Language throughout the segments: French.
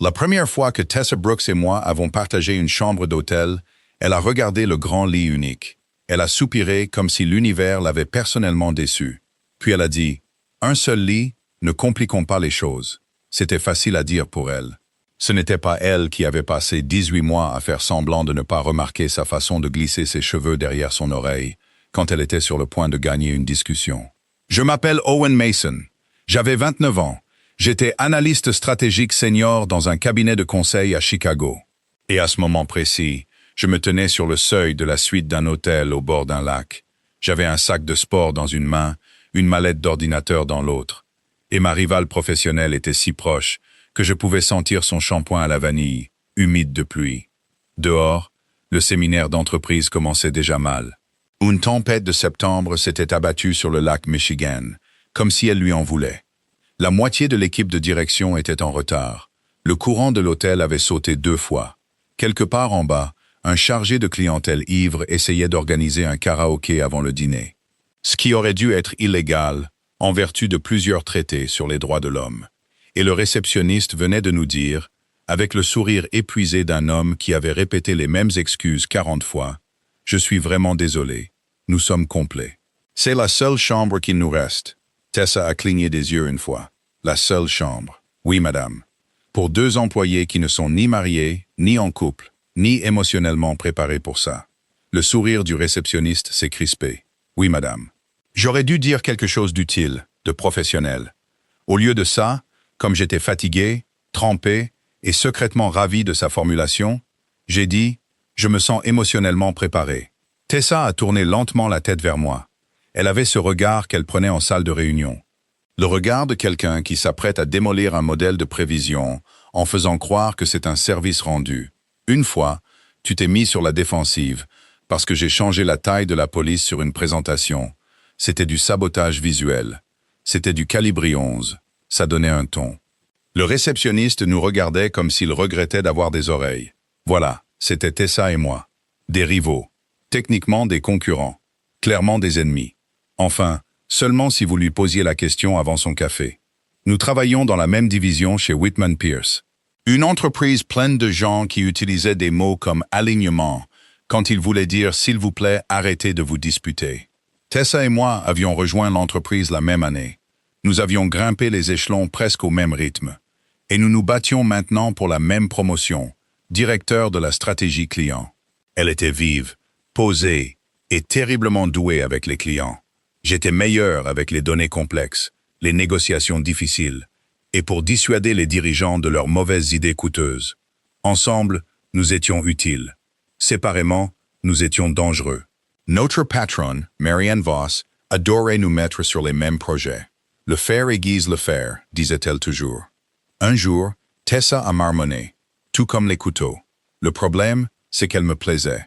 La première fois que Tessa Brooks et moi avons partagé une chambre d'hôtel, elle a regardé le grand lit unique. Elle a soupiré comme si l'univers l'avait personnellement déçue. Puis elle a dit « Un seul lit, ne compliquons pas les choses ». C'était facile à dire pour elle. Ce n'était pas elle qui avait passé 18 mois à faire semblant de ne pas remarquer sa façon de glisser ses cheveux derrière son oreille quand elle était sur le point de gagner une discussion. Je m'appelle Owen Mason. J'avais 29 ans. J'étais analyste stratégique senior dans un cabinet de conseil à Chicago. Et à ce moment précis, je me tenais sur le seuil de la suite d'un hôtel au bord d'un lac. J'avais un sac de sport dans une main, une mallette d'ordinateur dans l'autre. Et ma rivale professionnelle était si proche que je pouvais sentir son shampoing à la vanille, humide de pluie. Dehors, le séminaire d'entreprise commençait déjà mal. Une tempête de septembre s'était abattue sur le lac Michigan, comme si elle lui en voulait. La moitié de l'équipe de direction était en retard. Le courant de l'hôtel avait sauté 2 fois. Quelque part en bas, un chargé de clientèle ivre essayait d'organiser un karaoké avant le dîner. Ce qui aurait dû être illégal, en vertu de plusieurs traités sur les droits de l'homme. Et le réceptionniste venait de nous dire, avec le sourire épuisé d'un homme qui avait répété les mêmes excuses 40 fois, « Je suis vraiment désolé, nous sommes complets. » C'est la seule chambre qu'il nous reste. Tessa a cligné des yeux une fois. La seule chambre. Oui, madame. Pour 2 employés qui ne sont ni mariés, ni en couple, ni émotionnellement préparés pour ça. Le sourire du réceptionniste s'est crispé. Oui, madame. J'aurais dû dire quelque chose d'utile, de professionnel. Au lieu de ça, comme j'étais fatigué, trempé et secrètement ravi de sa formulation, j'ai dit « Je me sens émotionnellement préparé ». Tessa a tourné lentement la tête vers moi. Elle avait ce regard qu'elle prenait en salle de réunion. Le regard de quelqu'un qui s'apprête à démolir un modèle de prévision en faisant croire que c'est un service rendu. Une fois, tu t'es mis sur la défensive parce que j'ai changé la taille de la police sur une présentation. C'était du sabotage visuel. C'était du Calibri 11. Ça donnait un ton. Le réceptionniste nous regardait comme s'il regrettait d'avoir des oreilles. Voilà, c'était Tessa et moi. Des rivaux. Techniquement des concurrents. Clairement des ennemis. Enfin, seulement si vous lui posiez la question avant son café. Nous travaillions dans la même division chez Whitman Pierce. Une entreprise pleine de gens qui utilisaient des mots comme alignement quand ils voulaient dire « s'il vous plaît, arrêtez de vous disputer ». Tessa et moi avions rejoint l'entreprise la même année. Nous avions grimpé les échelons presque au même rythme. Et nous nous battions maintenant pour la même promotion, directeur de la stratégie client. Elle était vive, posée et terriblement douée avec les clients. J'étais meilleur avec les données complexes, les négociations difficiles, et pour dissuader les dirigeants de leurs mauvaises idées coûteuses. Ensemble, nous étions utiles. Séparément, nous étions dangereux. Notre patronne, Marianne Voss, adorait nous mettre sur les mêmes projets. Le faire aiguise le fer, disait-elle toujours. Un jour, Tessa a marmonné, tout comme les couteaux. Le problème, c'est qu'elle me plaisait.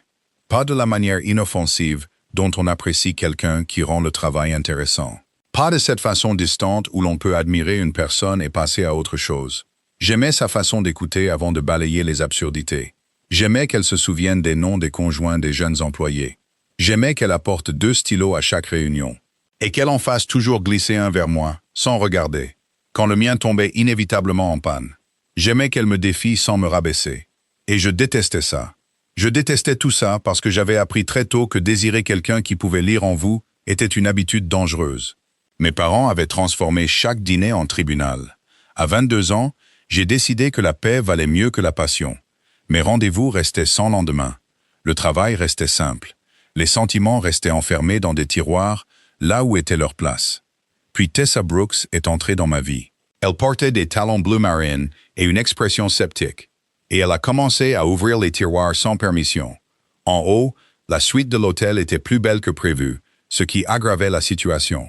Pas de la manière inoffensive dont on apprécie quelqu'un qui rend le travail intéressant. Pas de cette façon distante où l'on peut admirer une personne et passer à autre chose. J'aimais sa façon d'écouter avant de balayer les absurdités. J'aimais qu'elle se souvienne des noms des conjoints des jeunes employés. J'aimais qu'elle apporte 2 stylos à chaque réunion. Et qu'elle en fasse toujours glisser un vers moi, sans regarder, quand le mien tombait inévitablement en panne. J'aimais qu'elle me défie sans me rabaisser. Et je détestais ça. Je détestais tout ça parce que j'avais appris très tôt que désirer quelqu'un qui pouvait lire en vous était une habitude dangereuse. Mes parents avaient transformé chaque dîner en tribunal. À 22 ans, j'ai décidé que la paix valait mieux que la passion. Mes rendez-vous restaient sans lendemain. Le travail restait simple. Les sentiments restaient enfermés dans des tiroirs, là où était leur place. Puis Tessa Brooks est entrée dans ma vie. Elle portait des talons bleu marine et une expression sceptique. Et elle a commencé à ouvrir les tiroirs sans permission. En haut, la suite de l'hôtel était plus belle que prévu, ce qui aggravait la situation.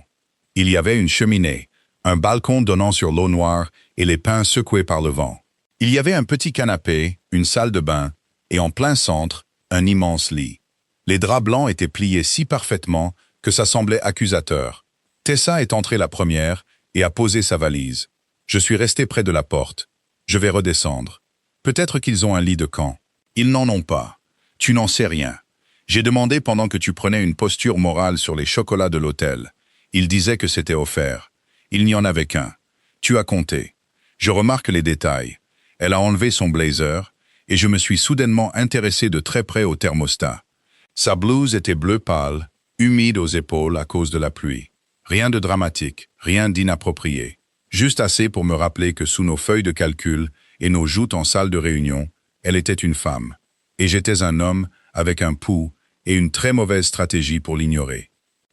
Il y avait une cheminée, un balcon donnant sur l'eau noire et les pins secoués par le vent. Il y avait un petit canapé, une salle de bain, et en plein centre, un immense lit. Les draps blancs étaient pliés si parfaitement que ça semblait accusateur. Tessa est entrée la première et a posé sa valise. Je suis resté près de la porte. Je vais redescendre. Peut-être qu'ils ont un lit de camp. Ils n'en ont pas. Tu n'en sais rien. J'ai demandé pendant que tu prenais une posture morale sur les chocolats de l'hôtel. Ils disaient que c'était offert. Il n'y en avait qu'un. Tu as compté. Je remarque les détails. Elle a enlevé son blazer, et je me suis soudainement intéressé de très près au thermostat. Sa blouse était bleu pâle, humide aux épaules à cause de la pluie. Rien de dramatique, rien d'inapproprié. Juste assez pour me rappeler que sous nos feuilles de calcul et nos joutes en salle de réunion, elle était une femme. Et j'étais un homme avec un pouls et une très mauvaise stratégie pour l'ignorer.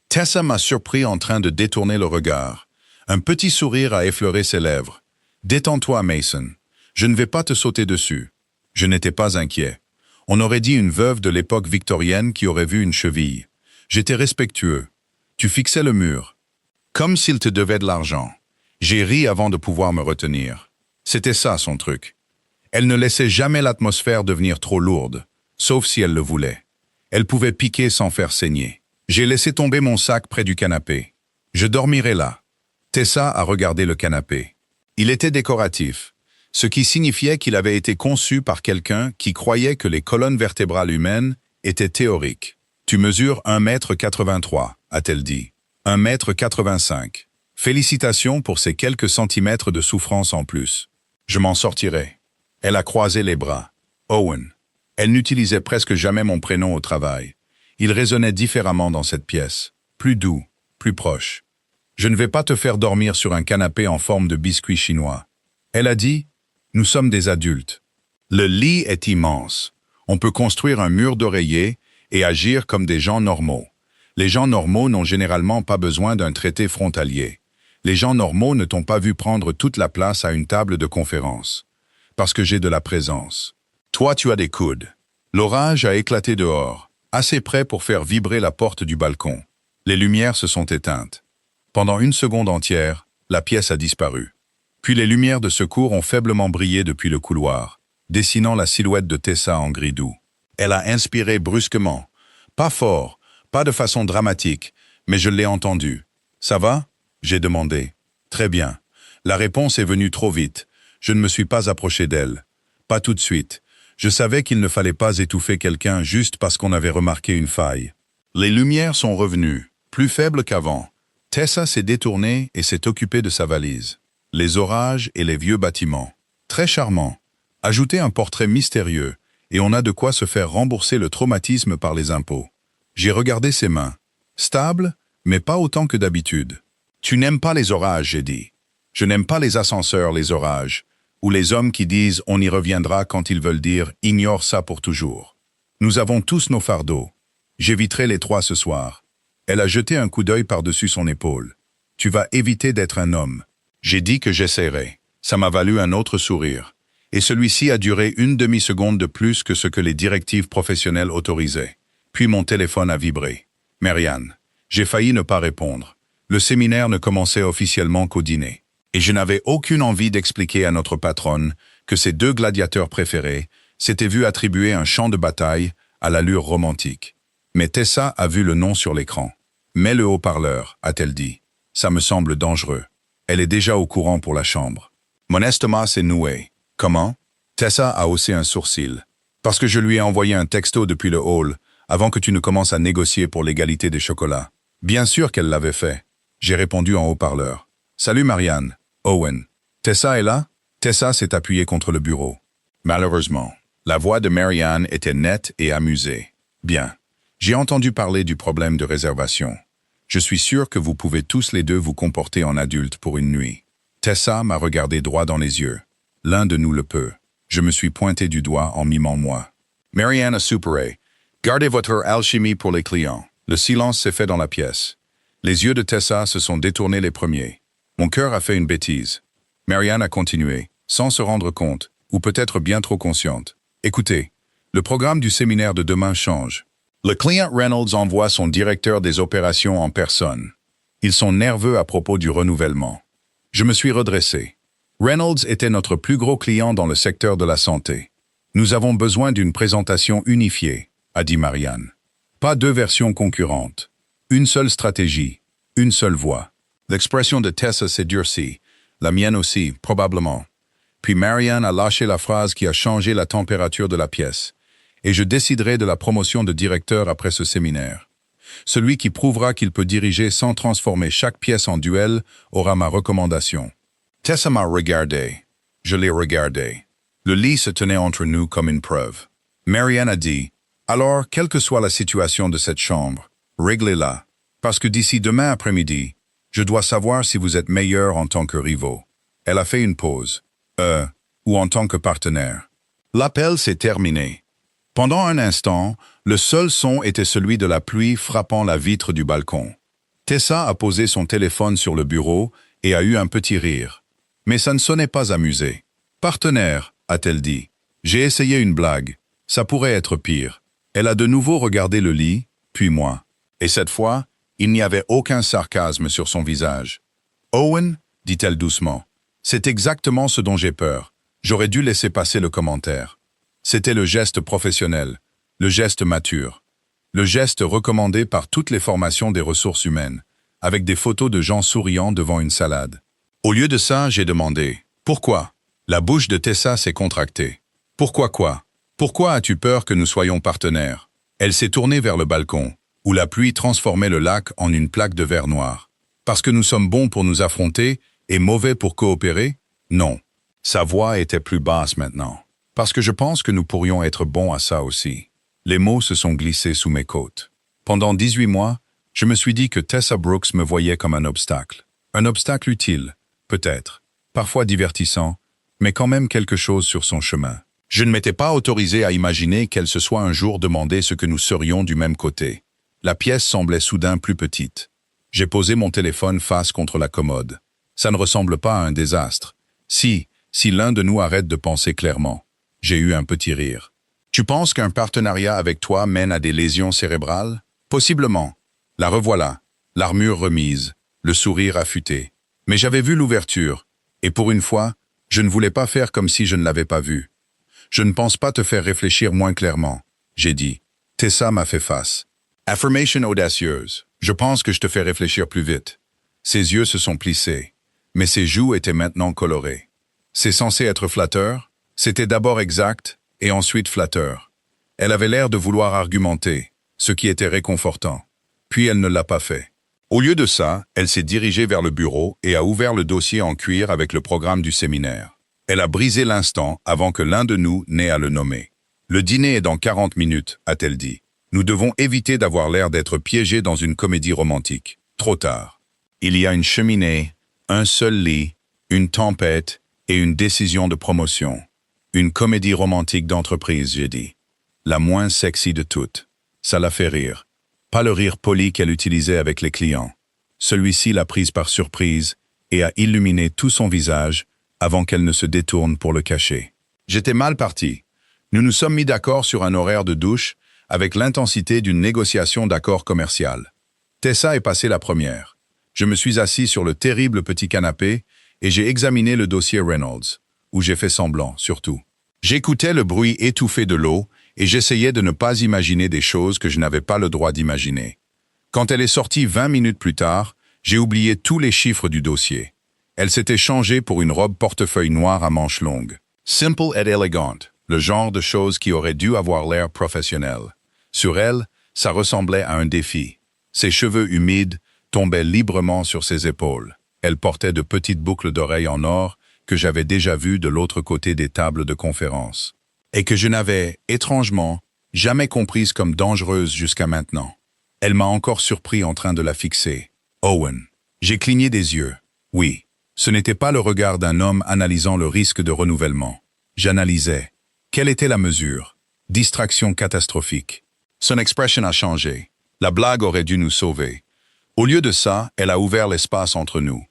Tessa m'a surpris en train de détourner le regard. Un petit sourire a effleuré ses lèvres. « Détends-toi, Mason. Je ne vais pas te sauter dessus. » Je n'étais pas inquiet. On aurait dit une veuve de l'époque victorienne qui aurait vu une cheville. J'étais respectueux. Tu fixais le mur. Comme s'il te devait de l'argent. J'ai ri avant de pouvoir me retenir. C'était ça son truc. Elle ne laissait jamais l'atmosphère devenir trop lourde, sauf si elle le voulait. Elle pouvait piquer sans faire saigner. J'ai laissé tomber mon sac près du canapé. Je dormirai là. Tessa a regardé le canapé. Il était décoratif, ce qui signifiait qu'il avait été conçu par quelqu'un qui croyait que les colonnes vertébrales humaines étaient théoriques. « Tu mesures 1,83 m, a-t-elle dit. 1,85 m. Félicitations pour ces quelques centimètres de souffrance en plus. Je m'en sortirai. » Elle a croisé les bras. Owen. Elle n'utilisait presque jamais mon prénom au travail. Il résonnait différemment dans cette pièce. Plus doux, plus proche. Je ne vais pas te faire dormir sur un canapé en forme de biscuit chinois. Elle a dit, nous sommes des adultes. Le lit est immense. On peut construire un mur d'oreiller et agir comme des gens normaux. Les gens normaux n'ont généralement pas besoin d'un traité frontalier. Les gens normaux ne t'ont pas vu prendre toute la place à une table de conférence. Parce que j'ai de la présence. Toi, tu as des coudes. L'orage a éclaté dehors, assez près pour faire vibrer la porte du balcon. Les lumières se sont éteintes. Pendant une seconde entière, la pièce a disparu. Puis les lumières de secours ont faiblement brillé depuis le couloir, dessinant la silhouette de Tessa en gris doux. Elle a inspiré brusquement. Pas fort, pas de façon dramatique, mais je l'ai entendu. « Ça va ?» j'ai demandé. « Très bien. » La réponse est venue trop vite. Je ne me suis pas approché d'elle. Pas tout de suite. Je savais qu'il ne fallait pas étouffer quelqu'un juste parce qu'on avait remarqué une faille. Les lumières sont revenues, plus faibles qu'avant. Tessa s'est détournée et s'est occupée de sa valise. Les orages et les vieux bâtiments. Très charmant. Ajoutez un portrait mystérieux, et on a de quoi se faire rembourser le traumatisme par les impôts. J'ai regardé ses mains. Stables, mais pas autant que d'habitude. Tu n'aimes pas les orages, j'ai dit. Je n'aime pas les ascenseurs, les orages, ou les hommes qui disent « on y reviendra » quand ils veulent dire « ignore ça pour toujours ». Nous avons tous nos fardeaux. J'éviterai les trois ce soir. Elle a jeté un coup d'œil par-dessus son épaule. « Tu vas éviter d'être un homme. » J'ai dit que j'essaierais. Ça m'a valu un autre sourire. Et celui-ci a duré une demi-seconde de plus que ce que les directives professionnelles autorisaient. Puis mon téléphone a vibré. « Marianne. » J'ai failli ne pas répondre. Le séminaire ne commençait officiellement qu'au dîner. Et je n'avais aucune envie d'expliquer à notre patronne que ses deux gladiateurs préférés s'étaient vus attribuer un champ de bataille à l'allure romantique. Mais Tessa a vu le nom sur l'écran. « Mets le haut-parleur », a-t-elle dit. « Ça me semble dangereux. » Elle est déjà au courant pour la chambre. Mon estomac s'est noué. « Comment ?» Tessa a haussé un sourcil. « Parce que je lui ai envoyé un texto depuis le hall, avant que tu ne commences à négocier pour l'égalité des chocolats. » Bien sûr qu'elle l'avait fait. J'ai répondu en haut-parleur. « Salut Marianne. Owen. Tessa est là ?» Tessa s'est appuyée contre le bureau. Malheureusement, la voix de Marianne était nette et amusée. « Bien. J'ai entendu parler du problème de réservation. Je suis sûr que vous pouvez tous les deux vous comporter en adultes pour une nuit. » Tessa m'a regardé droit dans les yeux. « L'un de nous le peut. » Je me suis pointé du doigt en mimant moi. Marianne a soupiré. « Gardez votre alchimie pour les clients. » Le silence s'est fait dans la pièce. Les yeux de Tessa se sont détournés les premiers. Mon cœur a fait une bêtise. Marianne a continué, sans se rendre compte, ou peut-être bien trop consciente. Écoutez, le programme du séminaire de demain change. Le client Reynolds envoie son directeur des opérations en personne. Ils sont nerveux à propos du renouvellement. Je me suis redressé. Reynolds était notre plus gros client dans le secteur de la santé. Nous avons besoin d'une présentation unifiée, a dit Marianne. Pas deux versions concurrentes. Une seule stratégie, une seule voix. L'expression de Tessa s'est durcie, la mienne aussi, probablement. Puis Marianne a lâché la phrase qui a changé la température de la pièce. Et je déciderai de la promotion de directeur après ce séminaire. Celui qui prouvera qu'il peut diriger sans transformer chaque pièce en duel aura ma recommandation. Tessa m'a regardé. Je l'ai regardé. Le lit se tenait entre nous comme une preuve. Marianne a dit, « Alors, quelle que soit la situation de cette chambre, réglez-la, parce que d'ici demain après-midi, je dois savoir si vous êtes meilleurs en tant que rivaux. » Elle a fait une pause. Ou en tant que partenaire. L'appel s'est terminé. Pendant un instant, le seul son était celui de la pluie frappant la vitre du balcon. Tessa a posé son téléphone sur le bureau et a eu un petit rire. Mais ça ne sonnait pas amusé. « Partenaire », a-t-elle dit. « J'ai essayé une blague. Ça pourrait être pire. » Elle a de nouveau regardé le lit, puis moi. Et cette fois, il n'y avait aucun sarcasme sur son visage. « Owen » dit-elle doucement. « C'est exactement ce dont j'ai peur. J'aurais dû laisser passer le commentaire. » C'était le geste professionnel, le geste mature, le geste recommandé par toutes les formations des ressources humaines, avec des photos de gens souriant devant une salade. Au lieu de ça, j'ai demandé « Pourquoi ?» La bouche de Tessa s'est contractée. « Pourquoi quoi? Pourquoi as-tu peur que nous soyons partenaires ?» Elle s'est tournée vers le balcon, où la pluie transformait le lac en une plaque de verre noir. « Parce que nous sommes bons pour nous affronter et mauvais pour coopérer? Non. » Sa voix était plus basse maintenant. « Parce que je pense que nous pourrions être bons à ça aussi. » Les mots se sont glissés sous mes côtes. Pendant 18 mois, je me suis dit que Tessa Brooks me voyait comme un obstacle. Un obstacle utile, peut-être, parfois divertissant, mais quand même quelque chose sur son chemin. Je ne m'étais pas autorisé à imaginer qu'elle se soit un jour demandé ce que nous serions du même côté. La pièce semblait soudain plus petite. J'ai posé mon téléphone face contre la commode. Ça ne ressemble pas à un désastre. Si l'un de nous arrête de penser clairement. J'ai eu un petit rire. Tu penses qu'un partenariat avec toi mène à des lésions cérébrales? Possiblement. La revoilà, l'armure remise, le sourire affûté. Mais j'avais vu l'ouverture, et pour une fois, je ne voulais pas faire comme si je ne l'avais pas vu. Je ne pense pas te faire réfléchir moins clairement, j'ai dit. Tessa m'a fait face. Affirmation audacieuse. Je pense que je te fais réfléchir plus vite. Ses yeux se sont plissés, mais ses joues étaient maintenant colorées. C'est censé être flatteur? C'était d'abord exact, et ensuite flatteur. Elle avait l'air de vouloir argumenter, ce qui était réconfortant. Puis elle ne l'a pas fait. Au lieu de ça, elle s'est dirigée vers le bureau et a ouvert le dossier en cuir avec le programme du séminaire. Elle a brisé l'instant avant que l'un de nous n'ait à le nommer. « Le dîner est dans 40 minutes », a-t-elle dit. « Nous devons éviter d'avoir l'air d'être piégés dans une comédie romantique. Trop tard. Il y a une cheminée, un seul lit, une tempête et une décision de promotion. Une comédie romantique d'entreprise, j'ai dit. La moins sexy de toutes. Ça l'a fait rire. Pas le rire poli qu'elle utilisait avec les clients. Celui-ci l'a prise par surprise et a illuminé tout son visage avant qu'elle ne se détourne pour le cacher. J'étais mal parti. Nous nous sommes mis d'accord sur un horaire de douche avec l'intensité d'une négociation d'accord commercial. Tessa est passée la première. Je me suis assis sur le terrible petit canapé et j'ai examiné le dossier Reynolds, où j'ai fait semblant, surtout. J'écoutais le bruit étouffé de l'eau et j'essayais de ne pas imaginer des choses que je n'avais pas le droit d'imaginer. Quand elle est sortie 20 minutes plus tard, j'ai oublié tous les chiffres du dossier. Elle s'était changée pour une robe portefeuille noire à manches longues. Simple et élégante, le genre de chose qui aurait dû avoir l'air professionnel. Sur elle, ça ressemblait à un défi. Ses cheveux humides tombaient librement sur ses épaules. Elle portait de petites boucles d'oreilles en or que j'avais déjà vues de l'autre côté des tables de conférence, et que je n'avais, étrangement, jamais comprises comme dangereuses jusqu'à maintenant. Elle m'a encore surpris en train de la fixer. Owen. J'ai cligné des yeux. Oui, ce n'était pas le regard d'un homme analysant le risque de renouvellement. J'analysais. Quelle était la mesure? Distraction catastrophique. Son expression a changé. La blague aurait dû nous sauver. Au lieu de ça, elle a ouvert l'espace entre nous.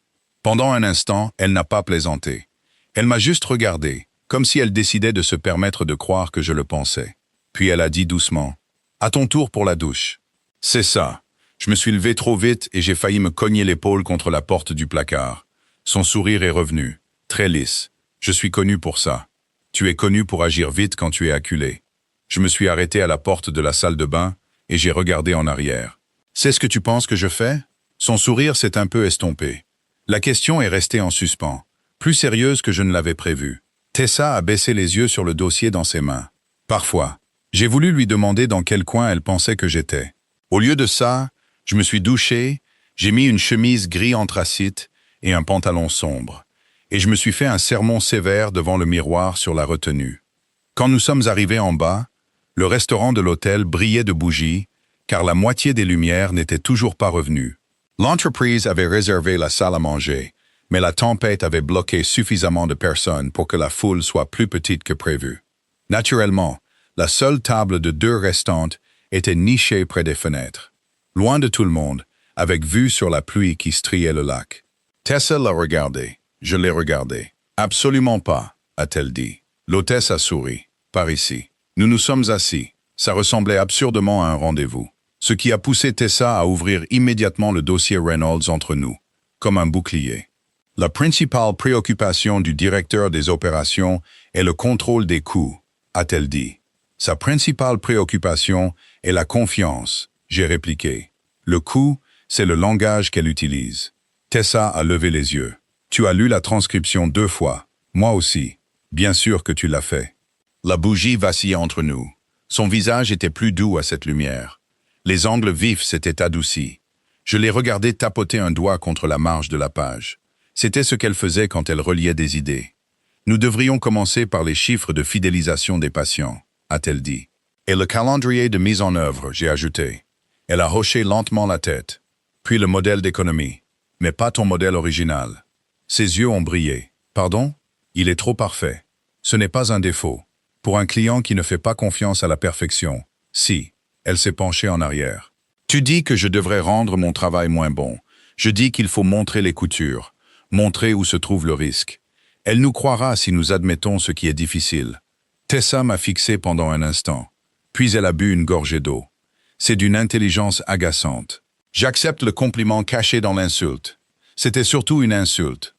Pendant un instant, elle n'a pas plaisanté. Elle m'a juste regardé, comme si elle décidait de se permettre de croire que je le pensais. Puis elle a dit doucement, « À ton tour pour la douche. » C'est ça. Je me suis levé trop vite et j'ai failli me cogner l'épaule contre la porte du placard. Son sourire est revenu, très lisse. Je suis connu pour ça. Tu es connu pour agir vite quand tu es acculé. Je me suis arrêté à la porte de la salle de bain et j'ai regardé en arrière. « C'est ce que tu penses que je fais ?» Son sourire s'est un peu estompé. La question est restée en suspens, plus sérieuse que je ne l'avais prévu. Tessa a baissé les yeux sur le dossier dans ses mains. Parfois, j'ai voulu lui demander dans quel coin elle pensait que j'étais. Au lieu de ça, je me suis douché, j'ai mis une chemise gris anthracite et un pantalon sombre. et je me suis fait un sermon sévère devant le miroir sur la retenue. Quand nous sommes arrivés en bas, le restaurant de l'hôtel brillait de bougies, car la moitié des lumières n'étaient toujours pas revenues. L'entreprise avait réservé la salle à manger, mais la tempête avait bloqué suffisamment de personnes pour que la foule soit plus petite que prévu. Naturellement, la seule table de 2 restantes était nichée près des fenêtres, loin de tout le monde, avec vue sur la pluie qui striait le lac. Tessa l'a regardé. Je l'ai regardé. Absolument pas, a-t-elle dit. L'hôtesse a souri. Par ici. Nous nous sommes assis. Ça ressemblait absurdement à un rendez-vous. Ce qui a poussé Tessa à ouvrir immédiatement le dossier Reynolds entre nous, comme un bouclier. La principale préoccupation du directeur des opérations est le contrôle des coûts, a-t-elle dit. Sa principale préoccupation est la confiance, j'ai répliqué. Le coût, c'est le langage qu'elle utilise. Tessa a levé les yeux. Tu as lu la transcription 2 fois. Moi aussi. Bien sûr que tu l'as fait. La bougie vacillait entre nous. Son visage était plus doux à cette lumière. Les angles vifs s'étaient adoucis. Je l'ai regardé tapoter un doigt contre la marge de la page. C'était ce qu'elle faisait quand elle reliait des idées. Nous devrions commencer par les chiffres de fidélisation des patients, a-t-elle dit. Et le calendrier de mise en œuvre, j'ai ajouté. Elle a hoché lentement la tête. Puis le modèle d'économie. Mais pas ton modèle original. Ses yeux ont brillé. Pardon? Il est trop parfait. Ce n'est pas un défaut. Pour un client qui ne fait pas confiance à la perfection. Si. Elle s'est penchée en arrière. Tu dis que je devrais rendre mon travail moins bon. Je dis qu'il faut montrer les coutures. Montrer où se trouve le risque. Elle nous croira si nous admettons ce qui est difficile. Tessa m'a fixé pendant un instant. Puis elle a bu une gorgée d'eau. C'est d'une intelligence agaçante. J'accepte le compliment caché dans l'insulte. C'était surtout une insulte.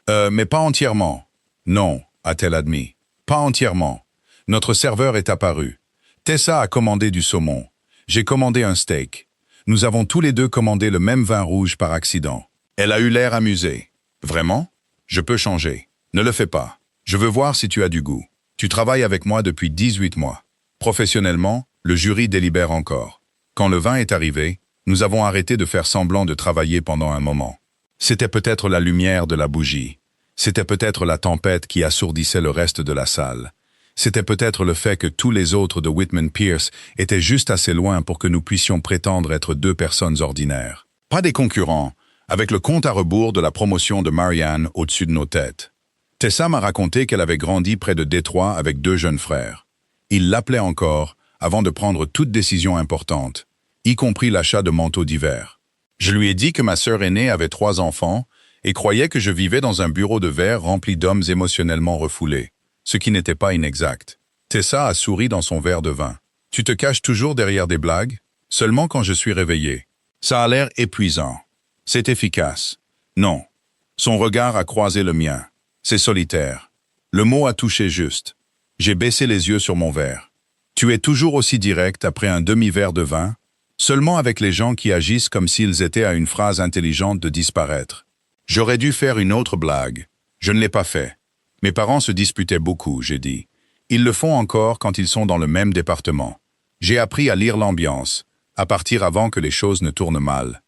Mais pas entièrement. Non, a-t-elle admis. Pas entièrement. Notre serveur est apparu. Tessa a commandé du saumon. J'ai commandé un steak. Nous avons tous les deux commandé le même vin rouge par accident. Elle a eu l'air amusée. Vraiment? Je peux changer. Ne le fais pas. Je veux voir si tu as du goût. Tu travailles avec moi depuis 18 mois. Professionnellement, le jury délibère encore. Quand le vin est arrivé, nous avons arrêté de faire semblant de travailler pendant un moment. C'était peut-être la lumière de la bougie. C'était peut-être la tempête qui assourdissait le reste de la salle. C'était peut-être le fait que tous les autres de Whitman Pierce étaient juste assez loin pour que nous puissions prétendre être 2 personnes ordinaires. Pas des concurrents, avec le compte à rebours de la promotion de Marianne au-dessus de nos têtes. Tessa m'a raconté qu'elle avait grandi près de Détroit avec 2 jeunes frères. Ils l'appelaient encore avant de prendre toute décision importante, y compris l'achat de manteaux d'hiver. Je lui ai dit que ma sœur aînée avait 3 enfants et croyait que je vivais dans un bureau de verre rempli d'hommes émotionnellement refoulés, ce qui n'était pas inexact. Tessa a souri dans son verre de vin. « Tu te caches toujours derrière des blagues? Seulement quand je suis réveillé. Ça a l'air épuisant. C'est efficace. Non. » Son regard a croisé le mien. C'est solitaire. Le mot a touché juste. J'ai baissé les yeux sur mon verre. « Tu es toujours aussi direct après un demi-verre de vin? Seulement avec les gens qui agissent comme s'ils étaient à une phrase intelligente de disparaître. J'aurais dû faire une autre blague. Je ne l'ai pas fait. Mes parents se disputaient beaucoup, j'ai dit. Ils le font encore quand ils sont dans le même département. J'ai appris à lire l'ambiance, à partir avant que les choses ne tournent mal.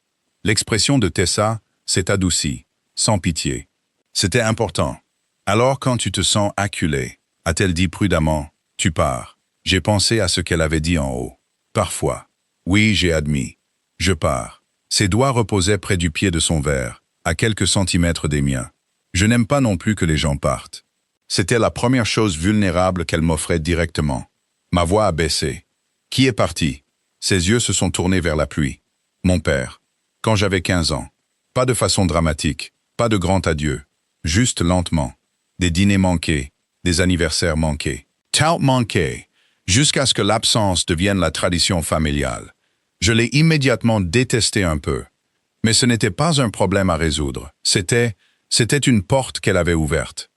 L'expression de Tessa s'est adoucie, sans pitié. C'était important. Alors quand tu te sens acculé, a-t-elle dit prudemment, tu pars. J'ai pensé à ce qu'elle avait dit en haut. Parfois. Oui, j'ai admis. Je pars. Ses doigts reposaient près du pied de son verre, à quelques centimètres des miens. Je n'aime pas non plus que les gens partent. C'était la première chose vulnérable qu'elle m'offrait directement. Ma voix a baissé. Qui est parti? Ses yeux se sont tournés vers la pluie. Mon père. Quand j'avais 15 ans. Pas de façon dramatique, pas de grand adieu. Juste lentement. Des dîners manqués, des anniversaires manqués. Tout manqué, jusqu'à ce que l'absence devienne la tradition familiale. Je l'ai immédiatement détesté un peu. Mais ce n'était pas un problème à résoudre. C'était une porte qu'elle avait ouverte.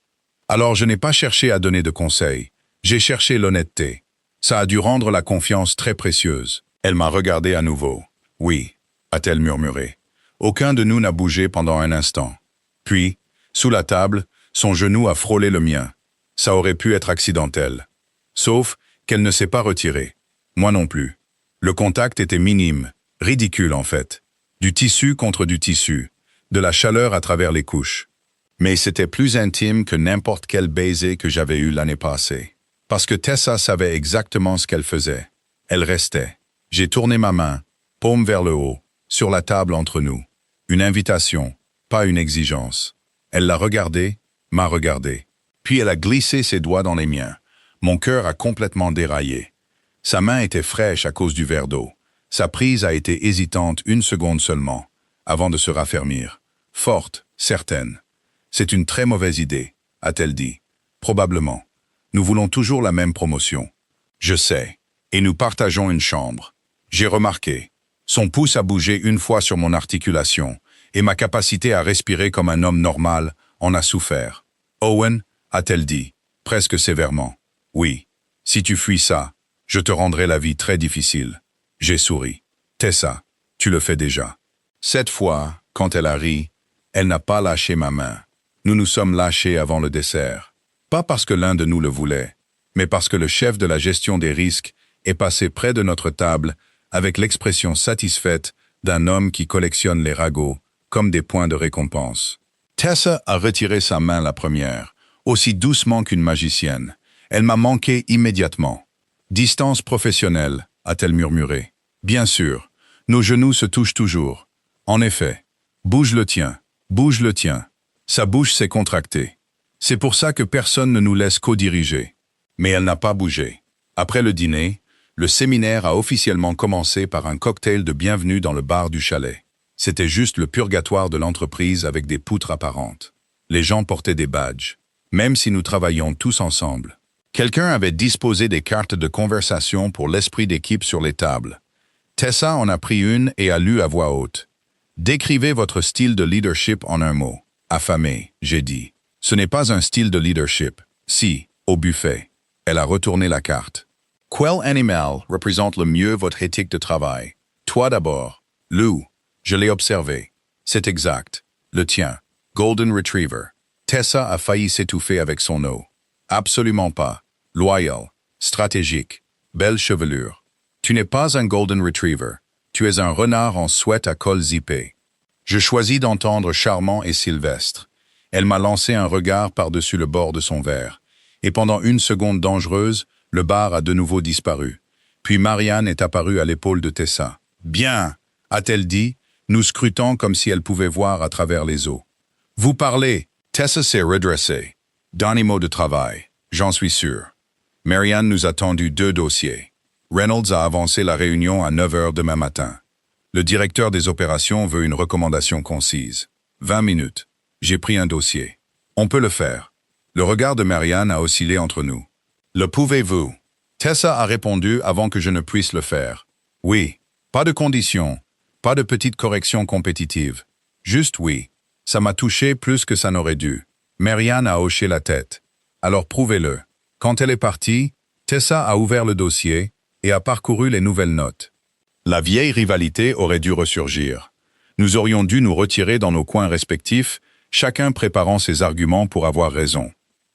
Alors je n'ai pas cherché à donner de conseils. J'ai cherché l'honnêteté. Ça a dû rendre la confiance très précieuse. Elle m'a regardé à nouveau. Oui, a-t-elle murmuré. Aucun de nous n'a bougé pendant un instant. Puis, sous la table, son genou a frôlé le mien. Ça aurait pu être accidentel. Sauf qu'elle ne s'est pas retirée. Moi non plus. Le contact était minime, ridicule en fait. Du tissu contre du tissu, de la chaleur à travers les couches. Mais c'était plus intime que n'importe quel baiser que j'avais eu l'année passée. Parce que Tessa savait exactement ce qu'elle faisait. Elle restait. J'ai tourné ma main, paume vers le haut, sur la table entre nous. Une invitation, pas une exigence. Elle l'a regardé, m'a regardé. Puis elle a glissé ses doigts dans les miens. Mon cœur a complètement déraillé. Sa main était fraîche à cause du verre d'eau. Sa prise a été hésitante 1 seconde seulement, avant de se raffermir. Forte, certaine. C'est une très mauvaise idée, a-t-elle dit. Probablement. Nous voulons toujours la même promotion. Je sais. Et nous partageons une chambre. J'ai remarqué. Son pouce a bougé 1 fois sur mon articulation, et ma capacité à respirer comme un homme normal en a souffert. Owen, a-t-elle dit, presque sévèrement. Oui. Si tu fuis ça, je te rendrai la vie très difficile. J'ai souri. Tessa, tu le fais déjà. Cette fois, quand elle a ri, elle n'a pas lâché ma main. Nous nous sommes lâchés avant le dessert. Pas parce que l'un de nous le voulait, mais parce que le chef de la gestion des risques est passé près de notre table avec l'expression satisfaite d'un homme qui collectionne les ragots comme des points de récompense. Tessa a retiré sa main la première, aussi doucement qu'une magicienne. Elle m'a manqué immédiatement. Distance professionnelle, a-t-elle murmuré. Bien sûr, nos genoux se touchent toujours. En effet, bouge le tien, bouge le tien. Sa bouche s'est contractée. C'est pour ça que personne ne nous laisse co-diriger. Mais elle n'a pas bougé. Après le dîner, le séminaire a officiellement commencé par un cocktail de bienvenue dans le bar du chalet. C'était juste le purgatoire de l'entreprise avec des poutres apparentes. Les gens portaient des badges, même si nous travaillions tous ensemble. Quelqu'un avait disposé des cartes de conversation pour l'esprit d'équipe sur les tables. Tessa en a pris une et a lu à voix haute. « Décrivez votre style de leadership en un mot. » Affamé, j'ai dit. Ce n'est pas un style de leadership. Si, au buffet. Elle a retourné la carte. Quel animal représente le mieux votre éthique de travail? Toi d'abord. Lou. Je l'ai observé. C'est exact. Le tien. Golden Retriever. Tessa a failli s'étouffer avec son eau. Absolument pas. Loyal. Stratégique. Belle chevelure. Tu n'es pas un Golden Retriever. Tu es un renard en sweat à col zippé. Je choisis d'entendre charmant et sylvestre. Elle m'a lancé un regard par-dessus le bord de son verre. Et pendant 1 seconde dangereuse, le bar a de nouveau disparu. Puis Marianne est apparue à l'épaule de Tessa. « Bien !» a-t-elle dit, nous scrutant comme si elle pouvait voir à travers les eaux. « Vous parlez !» Tessa s'est redressée. Dernier mot de travail, j'en suis sûr. Marianne nous a tendu 2 dossiers. Reynolds a avancé la réunion à 9 h demain matin. Le directeur des opérations veut une recommandation concise. 20 minutes. J'ai pris un dossier. On peut le faire. Le regard de Marianne a oscillé entre nous. Le pouvez-vous? Tessa a répondu avant que je ne puisse le faire. Oui. Pas de conditions. Pas de petites corrections compétitives. Juste oui. Ça m'a touché plus que ça n'aurait dû. Marianne a hoché la tête. Alors prouvez-le. Quand elle est partie, Tessa a ouvert le dossier et a parcouru les nouvelles notes. La vieille rivalité aurait dû ressurgir. Nous aurions dû nous retirer dans nos coins respectifs, chacun préparant ses arguments pour avoir raison.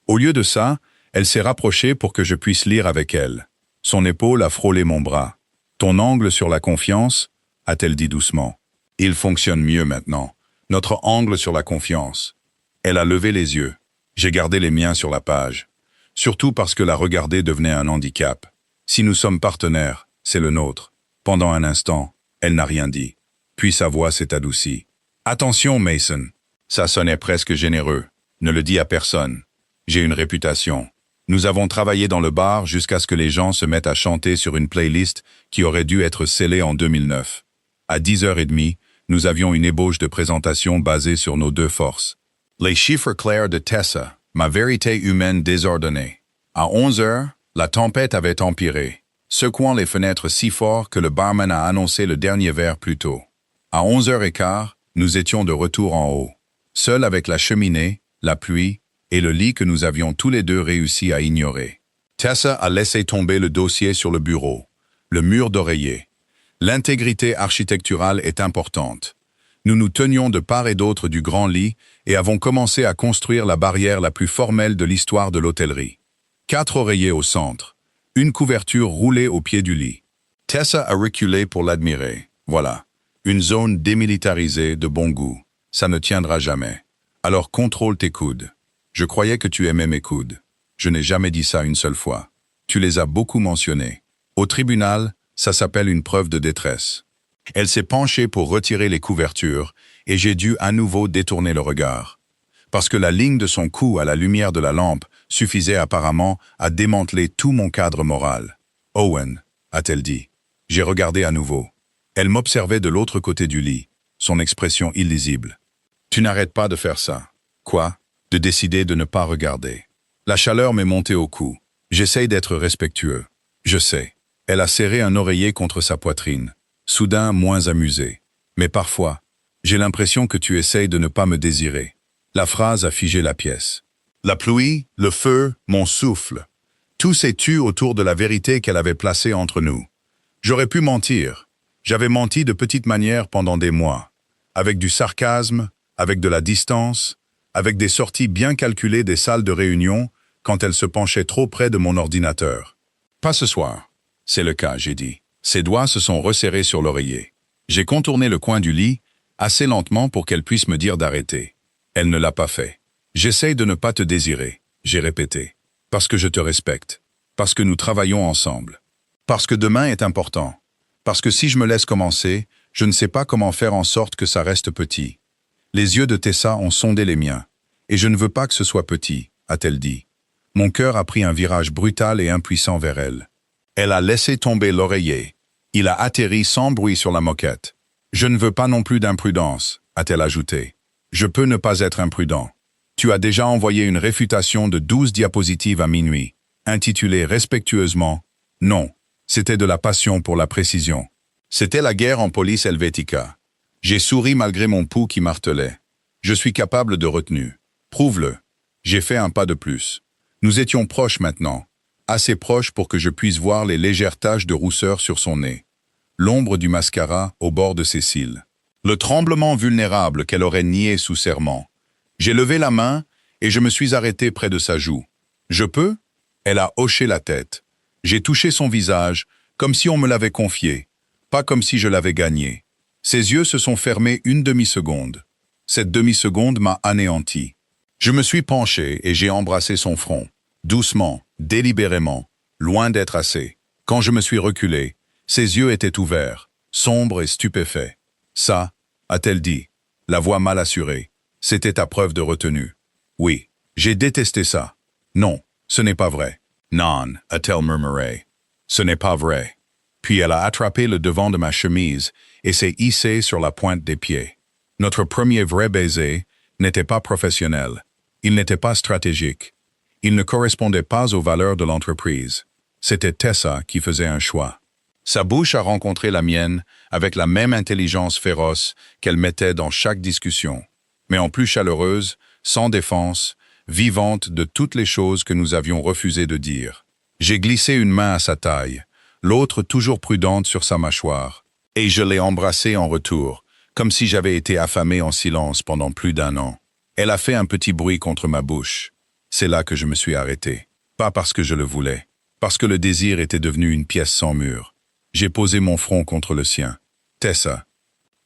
Au lieu de ça, elle s'est rapprochée pour que je puisse lire avec elle. Son épaule a frôlé mon bras. « Ton angle sur la confiance ?» a-t-elle dit doucement. « Il fonctionne mieux maintenant. Notre angle sur la confiance. » Elle a levé les yeux. J'ai gardé les miens sur la page. Surtout parce que la regarder devenait un handicap. Si nous sommes partenaires, c'est le nôtre. Pendant un instant, elle n'a rien dit. Puis sa voix s'est adoucie. « Attention, Mason. » Ça sonnait presque généreux. Ne le dis à personne. J'ai une réputation. Nous avons travaillé dans le bar jusqu'à ce que les gens se mettent à chanter sur une playlist qui aurait dû être scellée en 2009. À 10h30, nous avions une ébauche de présentation basée sur nos 2 forces. Les chiffres clairs de Tessa, ma vérité humaine désordonnée. À 11h, la tempête avait empiré, secouant les fenêtres si fort que le barman a annoncé le dernier verre plus tôt. À 11h15, nous étions de retour en haut, seuls avec la cheminée, la pluie et le lit que nous avions tous les 2 réussi à ignorer. Tessa a laissé tomber le dossier sur le bureau, le mur d'oreiller. L'intégrité architecturale est importante. Nous nous tenions de part et d'autre du grand lit et avons commencé à construire la barrière la plus formelle de l'histoire de l'hôtellerie. 4 oreillers au centre, une couverture roulée au pied du lit. Tessa a reculé pour l'admirer. Voilà, une zone démilitarisée de bon goût. Ça ne tiendra jamais. Alors contrôle tes coudes. Je croyais que tu aimais mes coudes. Je n'ai jamais dit ça une seule fois. Tu les as beaucoup mentionnés. Au tribunal, ça s'appelle une preuve de détresse. Elle s'est penchée pour retirer les couvertures et j'ai dû à nouveau détourner le regard. Parce que la ligne de son cou à la lumière de la lampe suffisait apparemment à démanteler tout mon cadre moral. « Owen », a-t-elle dit. J'ai regardé à nouveau. Elle m'observait de l'autre côté du lit, son expression illisible. « Tu n'arrêtes pas de faire ça. » « Quoi ?» De décider de ne pas regarder. La chaleur m'est montée au cou. J'essaye d'être respectueux. Je sais. Elle a serré un oreiller contre sa poitrine. Soudain moins amusée. Mais parfois, j'ai l'impression que tu essayes de ne pas me désirer. La phrase a figé la pièce. La pluie, le feu, mon souffle. Tout s'est tu autour de la vérité qu'elle avait placée entre nous. J'aurais pu mentir. J'avais menti de petite manière pendant des mois. Avec du sarcasme, avec de la distance, avec des sorties bien calculées des salles de réunion quand elle se penchait trop près de mon ordinateur. Pas ce soir. C'est le cas, j'ai dit. Ses doigts se sont resserrés sur l'oreiller. J'ai contourné le coin du lit, assez lentement pour qu'elle puisse me dire d'arrêter. Elle ne l'a pas fait. J'essaye de ne pas te désirer, j'ai répété. Parce que je te respecte. Parce que nous travaillons ensemble. Parce que demain est important. Parce que si je me laisse commencer, je ne sais pas comment faire en sorte que ça reste petit. Les yeux de Tessa ont sondé les miens. Et je ne veux pas que ce soit petit, a-t-elle dit. Mon cœur a pris un virage brutal et impuissant vers elle. Elle a laissé tomber l'oreiller. Il a atterri sans bruit sur la moquette. Je ne veux pas non plus d'imprudence, a-t-elle ajouté. Je peux ne pas être imprudent. Tu as déjà envoyé une réfutation de 12 diapositives à minuit, intitulée respectueusement « Non ». C'était de la passion pour la précision. C'était la guerre en police helvética. J'ai souri malgré mon pouls qui martelait. Je suis capable de retenue. Prouve-le. J'ai fait un pas de plus. Nous étions proches maintenant. Assez proches pour que je puisse voir les légères taches de rousseur sur son nez. L'ombre du mascara au bord de ses cils. Le tremblement vulnérable qu'elle aurait nié sous serment. J'ai levé la main et je me suis arrêté près de sa joue. Je peux? Elle a hoché la tête. J'ai touché son visage comme si on me l'avait confié, pas comme si je l'avais gagné. Ses yeux se sont fermés une demi-seconde. Cette demi-seconde m'a anéanti. Je me suis penché et j'ai embrassé son front. Doucement, délibérément, loin d'être assez. Quand je me suis reculé, ses yeux étaient ouverts, sombres et stupéfaits. Ça, a-t-elle dit, la voix mal assurée, c'était ta preuve de retenue. Oui, j'ai détesté ça. Non, ce n'est pas vrai. Non, a-t-elle murmuré. Ce n'est pas vrai. Puis elle a attrapé le devant de ma chemise et s'est hissée sur la pointe des pieds. Notre premier vrai baiser n'était pas professionnel. Il n'était pas stratégique. Il ne correspondait pas aux valeurs de l'entreprise. C'était Tessa qui faisait un choix. Sa bouche a rencontré la mienne avec la même intelligence féroce qu'elle mettait dans chaque discussion, mais en plus chaleureuse, sans défense, vivante de toutes les choses que nous avions refusé de dire. J'ai glissé une main à sa taille, l'autre toujours prudente sur sa mâchoire, et je l'ai embrassée en retour, comme si j'avais été affamé en silence pendant plus d'1 an. Elle a fait un petit bruit contre ma bouche. C'est là que je me suis arrêté. Pas parce que je le voulais, parce que le désir était devenu une pièce sans mur. J'ai posé mon front contre le sien. Tessa.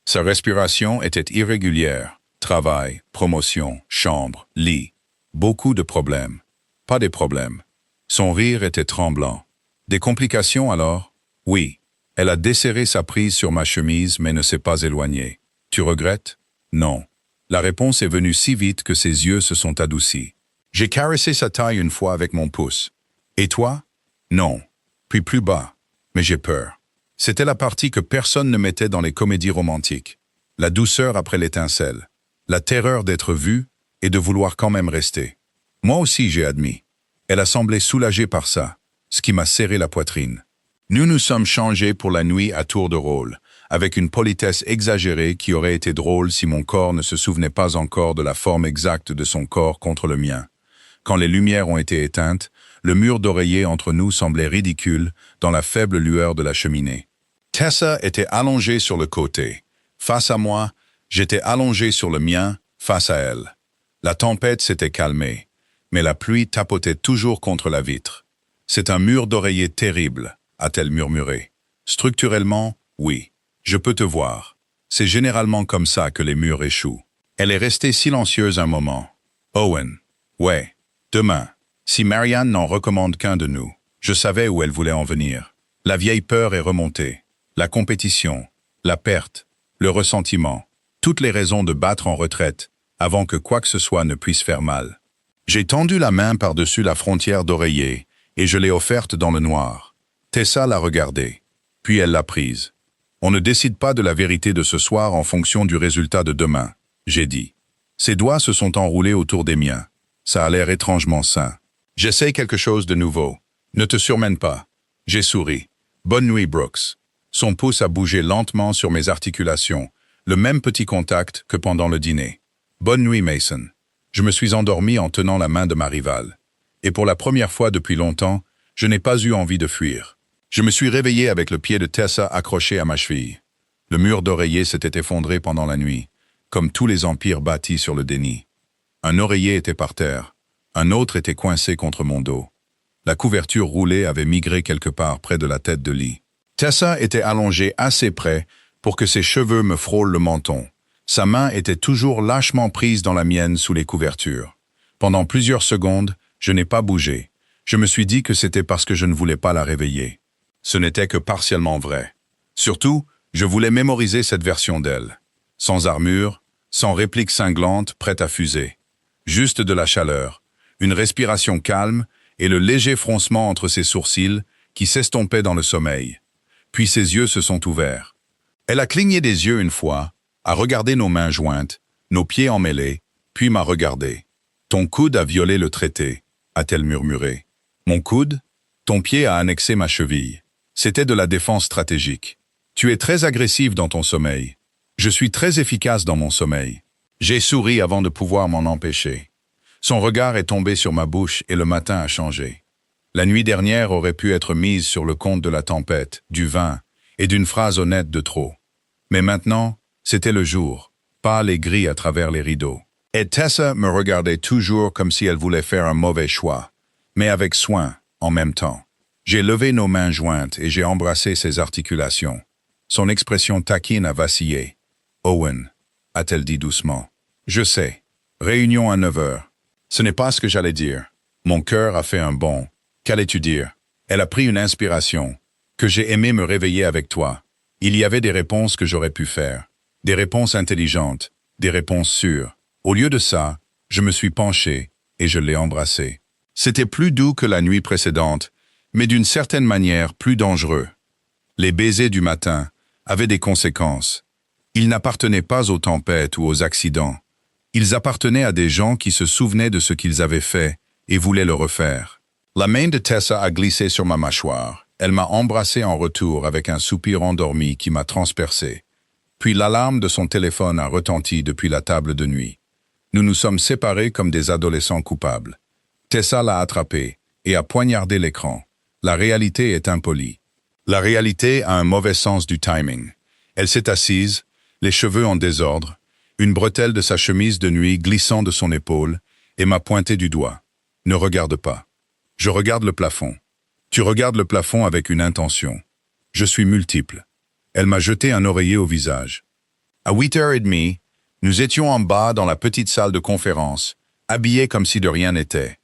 Sa respiration était irrégulière. Travail, promotion, chambre, lit. Beaucoup de problèmes. Pas des problèmes. Son rire était tremblant. Des complications alors? Oui. Elle a desserré sa prise sur ma chemise mais ne s'est pas éloignée. Tu regrettes? Non. La réponse est venue si vite que ses yeux se sont adoucis. J'ai caressé sa taille une fois avec mon pouce. Et toi? Non. Puis plus bas. Mais j'ai peur. C'était la partie que personne ne mettait dans les comédies romantiques. La douceur après l'étincelle. La terreur d'être vue et de vouloir quand même rester. Moi aussi, j'ai admis. Elle a semblé soulagée par ça, ce qui m'a serré la poitrine. Nous nous sommes changés pour la nuit à tour de rôle, avec une politesse exagérée qui aurait été drôle si mon corps ne se souvenait pas encore de la forme exacte de son corps contre le mien. Quand les lumières ont été éteintes, le mur d'oreiller entre nous semblait ridicule dans la faible lueur de la cheminée. Tessa était allongée sur le côté. Face à moi, j'étais allongé sur le mien, face à elle. La tempête s'était calmée, mais la pluie tapotait toujours contre la vitre. C'est un mur d'oreiller terrible, a-t-elle murmuré. Structurellement, oui. Je peux te voir. C'est généralement comme ça que les murs échouent. Elle est restée silencieuse un moment. Owen. Ouais. Demain. Si Marianne n'en recommande qu'un de nous. Je savais où elle voulait en venir. La vieille peur est remontée. La compétition, la perte, le ressentiment, toutes les raisons de battre en retraite avant que quoi que ce soit ne puisse faire mal. J'ai tendu la main par-dessus la frontière d'oreiller et je l'ai offerte dans le noir. Tessa l'a regardée, puis elle l'a prise. On ne décide pas de la vérité de ce soir en fonction du résultat de demain, j'ai dit. Ses doigts se sont enroulés autour des miens. Ça a l'air étrangement sain. J'essaie quelque chose de nouveau. Ne te surmène pas. J'ai souri. Bonne nuit, Brooks. Son pouce a bougé lentement sur mes articulations, le même petit contact que pendant le dîner. Bonne nuit, Mason. Je me suis endormi en tenant la main de ma rivale. Et pour la première fois depuis longtemps, je n'ai pas eu envie de fuir. Je me suis réveillé avec le pied de Tessa accroché à ma cheville. Le mur d'oreiller s'était effondré pendant la nuit, comme tous les empires bâtis sur le déni. Un oreiller était par terre, un autre était coincé contre mon dos. La couverture roulée avait migré quelque part près de la tête de lit. Tessa était allongée assez près pour que ses cheveux me frôlent le menton. Sa main était toujours lâchement prise dans la mienne sous les couvertures. Pendant plusieurs secondes, je n'ai pas bougé. Je me suis dit que c'était parce que je ne voulais pas la réveiller. Ce n'était que partiellement vrai. Surtout, je voulais mémoriser cette version d'elle. Sans armure, sans réplique cinglante prête à fuser. Juste de la chaleur, une respiration calme et le léger froncement entre ses sourcils qui s'estompaient dans le sommeil. Puis ses yeux se sont ouverts. Elle a cligné des yeux une fois, a regardé nos mains jointes, nos pieds emmêlés, puis m'a regardé. « Ton coude a violé le traité », a-t-elle murmuré. « Mon coude ? Ton pied a annexé ma cheville. C'était de la défense stratégique. Tu es très agressive dans ton sommeil. Je suis très efficace dans mon sommeil. » J'ai souri avant de pouvoir m'en empêcher. Son regard est tombé sur ma bouche et le matin a changé. La nuit dernière aurait pu être mise sur le compte de la tempête, du vin et d'une phrase honnête de trop. Mais maintenant, c'était le jour, pâle et gris à travers les rideaux. Et Tessa me regardait toujours comme si elle voulait faire un mauvais choix, mais avec soin, en même temps. J'ai levé nos mains jointes et j'ai embrassé ses articulations. Son expression taquine a vacillé. « Owen », a-t-elle dit doucement. « Je sais. Réunion à 9 heures. » Ce n'est pas ce que j'allais dire. Mon cœur a fait un bond. Qu'allais-tu dire? Elle a pris une inspiration. Que j'ai aimé me réveiller avec toi. Il y avait des réponses que j'aurais pu faire. Des réponses intelligentes. Des réponses sûres. Au lieu de ça, je me suis penché et je l'ai embrassé. C'était plus doux que la nuit précédente, mais d'une certaine manière plus dangereux. Les baisers du matin avaient des conséquences. Ils n'appartenaient pas aux tempêtes ou aux accidents. Ils appartenaient à des gens qui se souvenaient de ce qu'ils avaient fait et voulaient le refaire. La main de Tessa a glissé sur ma mâchoire. Elle m'a embrassé en retour avec un soupir endormi qui m'a transpercé. Puis l'alarme de son téléphone a retenti depuis la table de nuit. Nous nous sommes séparés comme des adolescents coupables. Tessa l'a attrapé et a poignardé l'écran. La réalité est impolie. La réalité a un mauvais sens du timing. Elle s'est assise, les cheveux en désordre, une bretelle de sa chemise de nuit glissant de son épaule, et m'a pointé du doigt. Ne regarde pas. Je regarde le plafond. Tu regardes le plafond avec une intention. Je suis multiple. Elle m'a jeté un oreiller au visage. À 8h30, nous étions en bas dans la petite salle de conférence, habillés comme si de rien n'était.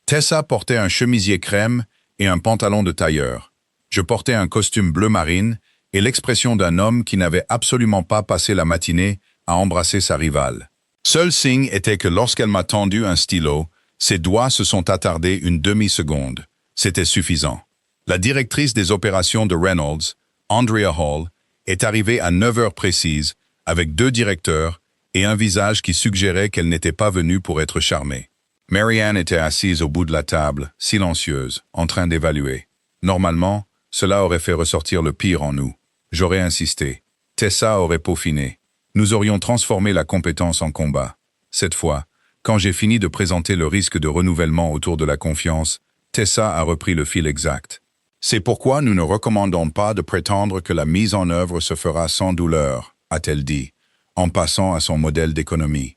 Tessa portait un chemisier crème et un pantalon de tailleur. Je portais un costume bleu marine et l'expression d'un homme qui n'avait absolument pas passé la matinée à embrasser sa rivale. Seul signe était que lorsqu'elle m'a tendu un stylo, ses doigts se sont attardés une demi-seconde. C'était suffisant. La directrice des opérations de Reynolds, Andrea Hall, est arrivée à 9 heures précises, avec 2 directeurs et un visage qui suggérait qu'elle n'était pas venue pour être charmée. Marianne était assise au bout de la table, silencieuse, en train d'évaluer. Normalement, cela aurait fait ressortir le pire en nous. J'aurais insisté. Tessa aurait peaufiné. Nous aurions transformé la compétence en combat. Cette fois, quand j'ai fini de présenter le risque de renouvellement autour de la confiance, Tessa a repris le fil exact. C'est pourquoi nous ne recommandons pas de prétendre que la mise en œuvre se fera sans douleur, a-t-elle dit, en passant à son modèle d'économie.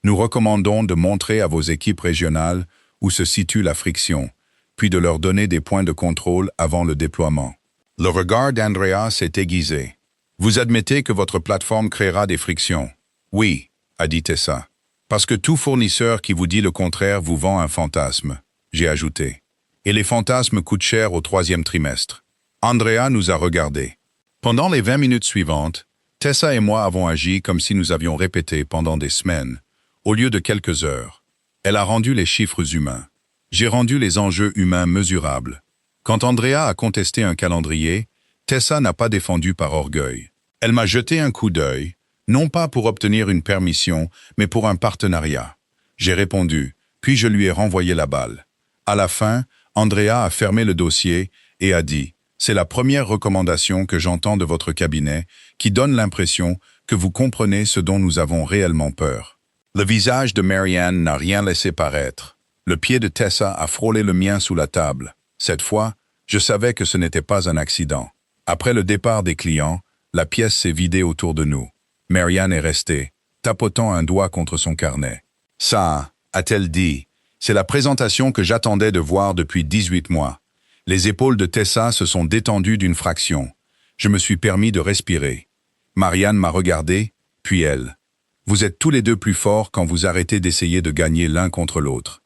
Nous recommandons de montrer à vos équipes régionales où se situe la friction, puis de leur donner des points de contrôle avant le déploiement. Le regard d'Andrea s'est aiguisé. Vous admettez que votre plateforme créera des frictions? Oui, a dit Tessa. Parce que tout fournisseur qui vous dit le contraire vous vend un fantasme, j'ai ajouté. Et les fantasmes coûtent cher au 3e trimestre. Andrea nous a regardés. Pendant les 20 minutes suivantes, Tessa et moi avons agi comme si nous avions répété pendant des semaines, au lieu de quelques heures. Elle a rendu les chiffres humains. J'ai rendu les enjeux humains mesurables. Quand Andrea a contesté un calendrier, Tessa n'a pas défendu par orgueil. Elle m'a jeté un coup d'œil, non pas pour obtenir une permission, mais pour un partenariat. J'ai répondu, puis je lui ai renvoyé la balle. À la fin, Andrea a fermé le dossier et a dit « C'est la première recommandation que j'entends de votre cabinet qui donne l'impression que vous comprenez ce dont nous avons réellement peur. » Le visage de Marianne n'a rien laissé paraître. Le pied de Tessa a frôlé le mien sous la table. Cette fois, je savais que ce n'était pas un accident. Après le départ des clients, la pièce s'est vidée autour de nous. Marianne est restée, tapotant un doigt contre son carnet. « Ça, a-t-elle dit, c'est la présentation que j'attendais de voir depuis 18 mois. » Les épaules de Tessa se sont détendues d'une fraction. Je me suis permis de respirer. Marianne m'a regardé, puis elle. « Vous êtes tous les deux plus forts quand vous arrêtez d'essayer de gagner l'un contre l'autre. »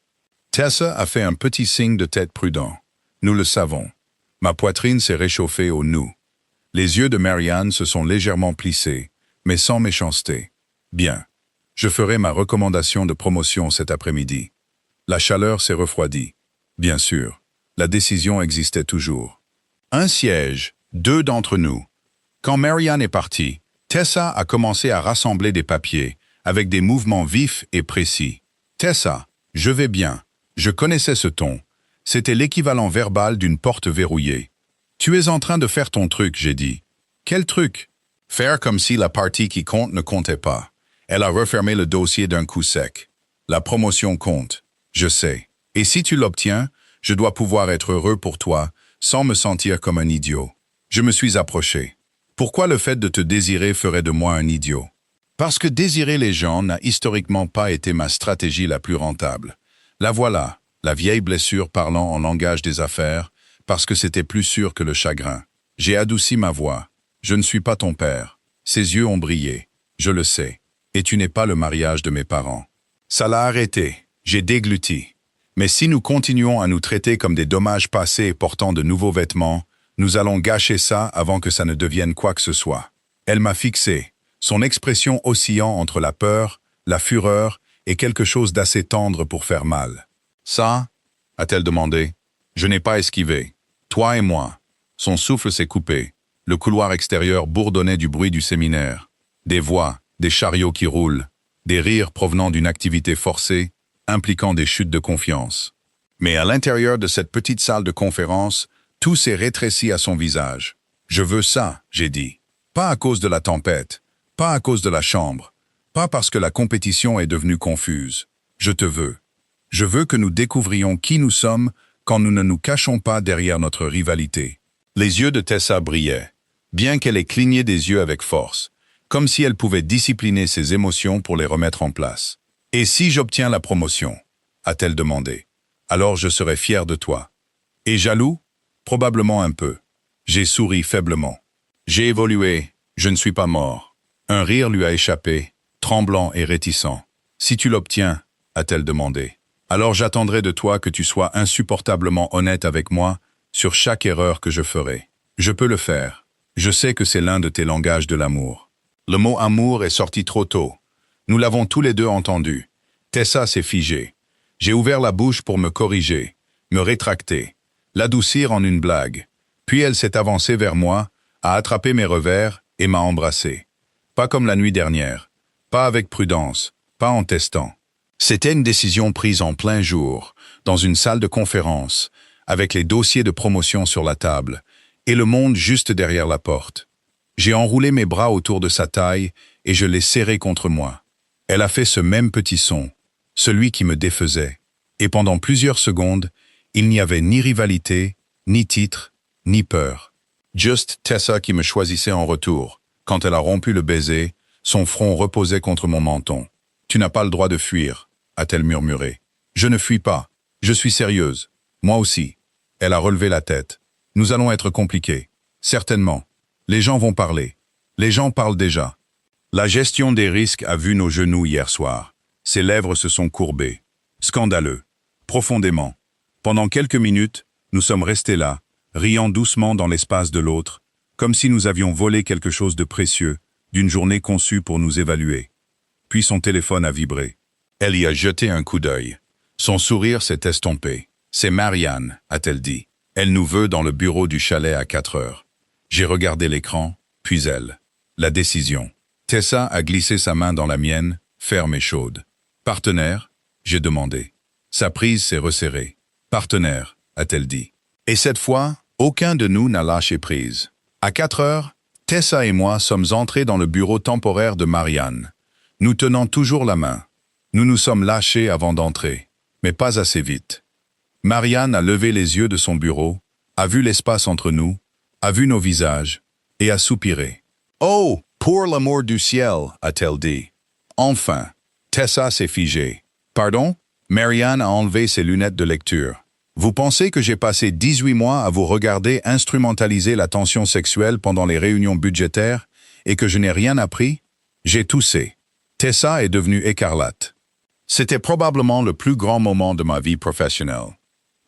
Tessa a fait un petit signe de tête prudent. Nous le savons. Ma poitrine s'est réchauffée au « nous ». Les yeux de Marianne se sont légèrement plissés, mais sans méchanceté. Bien. Je ferai ma recommandation de promotion cet après-midi. La chaleur s'est refroidie. Bien sûr, la décision existait toujours. Un siège, 2 d'entre nous. Quand Marianne est partie, Tessa a commencé à rassembler des papiers, avec des mouvements vifs et précis. Tessa, je vais bien. Je connaissais ce ton. C'était l'équivalent verbal d'une porte verrouillée. Tu es en train de faire ton truc, j'ai dit. Quel truc? Faire comme si la partie qui compte ne comptait pas. Elle a refermé le dossier d'un coup sec. La promotion compte, je sais. Et si tu l'obtiens, je dois pouvoir être heureux pour toi, sans me sentir comme un idiot. Je me suis approché. Pourquoi le fait de te désirer ferait de moi un idiot? Parce que désirer les gens n'a historiquement pas été ma stratégie la plus rentable. La voilà, la vieille blessure parlant en langage des affaires, parce que c'était plus sûr que le chagrin. J'ai adouci ma voix. Je ne suis pas ton père. Ses yeux ont brillé. Je le sais. Et tu n'es pas le mariage de mes parents. Ça l'a arrêté. J'ai dégluti. Mais si nous continuons à nous traiter comme des dommages passés portant de nouveaux vêtements, nous allons gâcher ça avant que ça ne devienne quoi que ce soit. Elle m'a fixé, son expression oscillant entre la peur, la fureur et quelque chose d'assez tendre pour faire mal. Ça, a-t-elle demandé. Je n'ai pas esquivé. Toi et moi. Son souffle s'est coupé. Le couloir extérieur bourdonnait du bruit du séminaire. Des voix, des chariots qui roulent, des rires provenant d'une activité forcée, impliquant des chutes de confiance. Mais à l'intérieur de cette petite salle de conférence, tout s'est rétréci à son visage. « Je veux ça », j'ai dit. Pas à cause de la tempête, pas à cause de la chambre, pas parce que la compétition est devenue confuse. Je te veux. Je veux que nous découvrions qui nous sommes quand nous ne nous cachons pas derrière notre rivalité. Les yeux de Tessa brillaient, bien qu'elle ait cligné des yeux avec force, comme si elle pouvait discipliner ses émotions pour les remettre en place. « Et si j'obtiens la promotion ?» a-t-elle demandé. « Alors je serai fier de toi. » Et jaloux? Probablement un peu. J'ai souri faiblement. J'ai évolué, je ne suis pas mort. Un rire lui a échappé, tremblant et réticent. « Si tu l'obtiens ?» a-t-elle demandé. « Alors j'attendrai de toi que tu sois insupportablement honnête avec moi sur chaque erreur que je ferai. Je peux le faire. Je sais que c'est l'un de tes langages de l'amour. » Le mot « amour » est sorti trop tôt. Nous l'avons tous les deux entendu. Tessa s'est figée. J'ai ouvert la bouche pour me corriger, me rétracter, l'adoucir en une blague. Puis elle s'est avancée vers moi, a attrapé mes revers et m'a embrassé. Pas comme la nuit dernière, pas avec prudence, pas en testant. C'était une décision prise en plein jour, dans une salle de conférence, avec les dossiers de promotion sur la table, et le monde juste derrière la porte. J'ai enroulé mes bras autour de sa taille et je l'ai serré contre moi. Elle a fait ce même petit son, celui qui me défaisait. Et pendant plusieurs secondes, il n'y avait ni rivalité, ni titre, ni peur. Juste Tessa qui me choisissait en retour. Quand elle a rompu le baiser, son front reposait contre mon menton. « Tu n'as pas le droit de fuir », a-t-elle murmuré. « Je ne fuis pas. Je suis sérieuse. Moi aussi. » Elle a relevé la tête. « Nous allons être compliqués. Certainement. Les gens vont parler. Les gens parlent déjà. » La gestion des risques a vu nos genoux hier soir. Ses lèvres se sont courbées. Scandaleux. Profondément. Pendant quelques minutes, nous sommes restés là, riant doucement dans l'espace de l'autre, comme si nous avions volé quelque chose de précieux, d'une journée conçue pour nous évaluer. Puis son téléphone a vibré. Elle y a jeté un coup d'œil. Son sourire s'est estompé. « C'est Marianne », a-t-elle dit. « Elle nous veut dans le bureau du chalet à 4 heures. » J'ai regardé l'écran, puis elle. La décision. Tessa a glissé sa main dans la mienne, ferme et chaude. « Partenaire ?» j'ai demandé. Sa prise s'est resserrée. « Partenaire », a-t-elle dit. Et cette fois, aucun de nous n'a lâché prise. À 4 heures, Tessa et moi sommes entrés dans le bureau temporaire de Marianne. Nous tenons toujours la main. Nous nous sommes lâchés avant d'entrer, mais pas assez vite. Marianne a levé les yeux de son bureau, a vu l'espace entre nous, a vu nos visages, et a soupiré. « Oh, pour l'amour du ciel !» a-t-elle dit. Enfin, Tessa s'est figée. « Pardon ?» Marianne a enlevé ses lunettes de lecture. « Vous pensez que j'ai passé 18 mois à vous regarder instrumentaliser la tension sexuelle pendant les réunions budgétaires et que je n'ai rien appris ?» J'ai toussé. Tessa est devenue écarlate. C'était probablement le plus grand moment de ma vie professionnelle.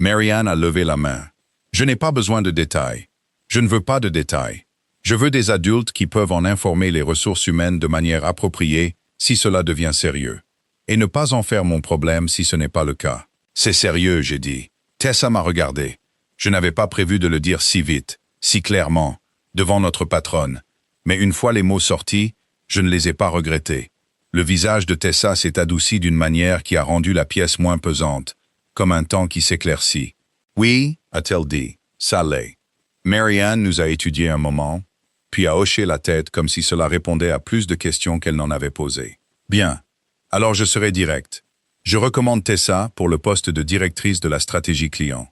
Marianne a levé la main. Je n'ai pas besoin de détails. Je ne veux pas de détails. Je veux des adultes qui peuvent en informer les ressources humaines de manière appropriée si cela devient sérieux. Et ne pas en faire mon problème si ce n'est pas le cas. C'est sérieux, j'ai dit. Tessa m'a regardé. Je n'avais pas prévu de le dire si vite, si clairement, devant notre patronne. Mais une fois les mots sortis, je ne les ai pas regrettés. Le visage de Tessa s'est adouci d'une manière qui a rendu la pièce moins pesante, comme un temps qui s'éclaircit. « Oui », a-t-elle dit, « ça l'est. » Marianne nous a étudié un moment, puis a hoché la tête comme si cela répondait à plus de questions qu'elle n'en avait posées. « Bien, alors je serai direct. Je recommande Tessa pour le poste de directrice de la stratégie client. »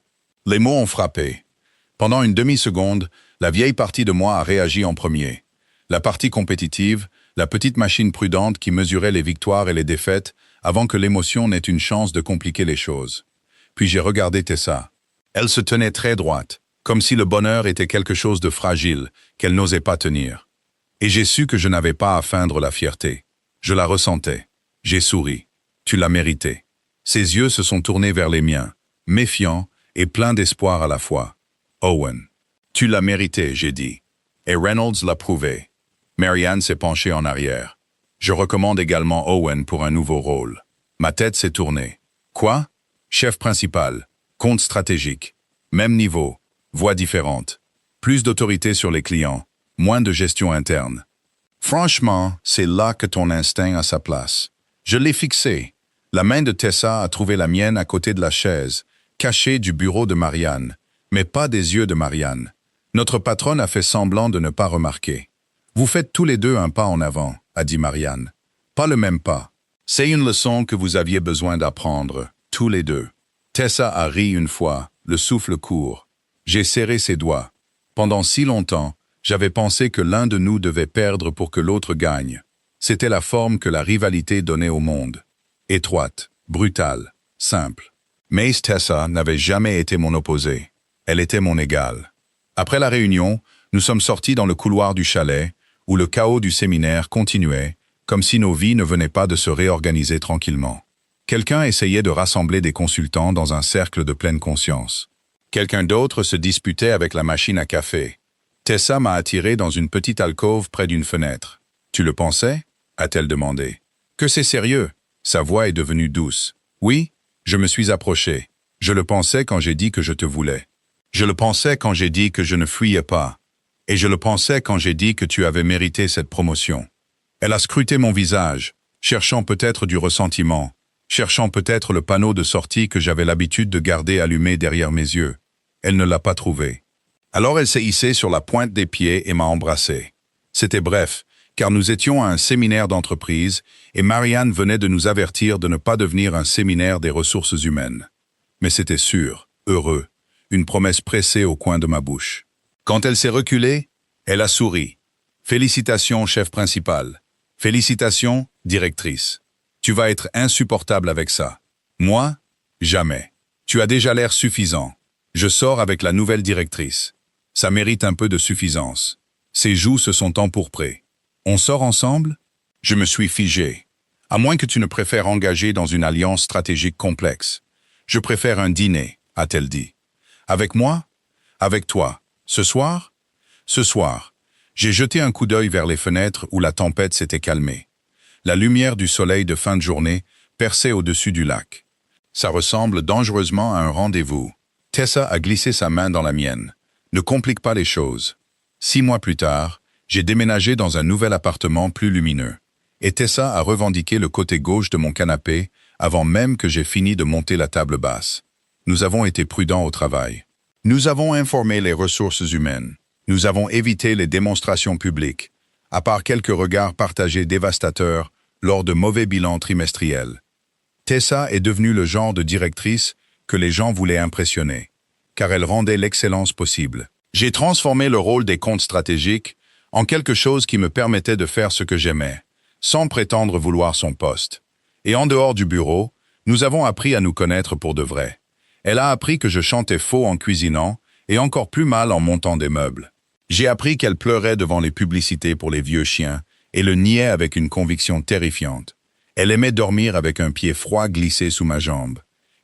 Les mots ont frappé. Pendant une demi-seconde, la vieille partie de moi a réagi en premier. La partie compétitive, la petite machine prudente qui mesurait les victoires et les défaites avant que l'émotion n'ait une chance de compliquer les choses. Puis j'ai regardé Tessa. Elle se tenait très droite, comme si le bonheur était quelque chose de fragile, qu'elle n'osait pas tenir. Et j'ai su que je n'avais pas à feindre la fierté. Je la ressentais. J'ai souri. Tu l'as mérité. Ses yeux se sont tournés vers les miens, méfiants et pleins d'espoir à la fois. Owen. Tu l'as mérité, j'ai dit. Et Reynolds l'a prouvé. Marianne s'est penchée en arrière. Je recommande également Owen pour un nouveau rôle. Ma tête s'est tournée. Quoi? Chef principal. Compte stratégique. Même niveau. Voix différente. Plus d'autorité sur les clients. Moins de gestion interne. Franchement, c'est là que ton instinct a sa place. Je l'ai fixé. La main de Tessa a trouvé la mienne à côté de la chaise, cachée du bureau de Marianne, mais pas des yeux de Marianne. Notre patronne a fait semblant de ne pas remarquer. « Vous faites tous les deux un pas en avant », a dit Marianne. « Pas le même pas. C'est une leçon que vous aviez besoin d'apprendre, tous les deux. » Tessa a ri une fois, le souffle court. J'ai serré ses doigts. Pendant si longtemps, j'avais pensé que l'un de nous devait perdre pour que l'autre gagne. C'était la forme que la rivalité donnait au monde. Étroite, brutale, simple. Mais Tessa n'avait jamais été mon opposée. Elle était mon égale. Après la réunion, nous sommes sortis dans le couloir du chalet, où le chaos du séminaire continuait, comme si nos vies ne venaient pas de se réorganiser tranquillement. Quelqu'un essayait de rassembler des consultants dans un cercle de pleine conscience. Quelqu'un d'autre se disputait avec la machine à café. Tessa m'a attiré dans une petite alcôve près d'une fenêtre. « Tu le pensais ?» a-t-elle demandé. « Que c'est sérieux ?» Sa voix est devenue douce. « Oui, je me suis approché. Je le pensais quand j'ai dit que je te voulais. Je le pensais quand j'ai dit que je ne fuyais pas. Et je le pensais quand j'ai dit que tu avais mérité cette promotion. » Elle a scruté mon visage, cherchant peut-être du ressentiment, cherchant peut-être le panneau de sortie que j'avais l'habitude de garder allumé derrière mes yeux. Elle ne l'a pas trouvé. Alors elle s'est hissée sur la pointe des pieds et m'a embrassé. C'était bref, car nous étions à un séminaire d'entreprise et Marianne venait de nous avertir de ne pas devenir un séminaire des ressources humaines. Mais c'était sûr, heureux, une promesse pressée au coin de ma bouche. Quand elle s'est reculée, elle a souri. « Félicitations, chef principal. Félicitations, directrice. Tu vas être insupportable avec ça. Moi, jamais. Tu as déjà l'air suffisant. Je sors avec la nouvelle directrice. Ça mérite un peu de suffisance. Ses joues se sont empourprées. On sort ensemble ? Je me suis figé. À moins que tu ne préfères engager dans une alliance stratégique complexe. Je préfère un dîner, a-t-elle dit. Avec moi? Avec toi. Ce soir? Ce soir. J'ai jeté un coup d'œil vers les fenêtres où la tempête s'était calmée. La lumière du soleil de fin de journée perçait au-dessus du lac. Ça ressemble dangereusement à un rendez-vous. Tessa a glissé sa main dans la mienne. Ne complique pas les choses. 6 mois plus tard, j'ai déménagé dans un nouvel appartement plus lumineux. Et Tessa a revendiqué le côté gauche de mon canapé avant même que j'ai fini de monter la table basse. Nous avons été prudents au travail. Nous avons informé les ressources humaines. Nous avons évité les démonstrations publiques, à part quelques regards partagés dévastateurs lors de mauvais bilans trimestriels. Tessa est devenue le genre de directrice que les gens voulaient impressionner, car elle rendait l'excellence possible. J'ai transformé le rôle des comptes stratégiques en quelque chose qui me permettait de faire ce que j'aimais, sans prétendre vouloir son poste. Et en dehors du bureau, nous avons appris à nous connaître pour de vrai. Elle a appris que je chantais faux en cuisinant et encore plus mal en montant des meubles. J'ai appris qu'elle pleurait devant les publicités pour les vieux chiens et le niait avec une conviction terrifiante. Elle aimait dormir avec un pied froid glissé sous ma jambe.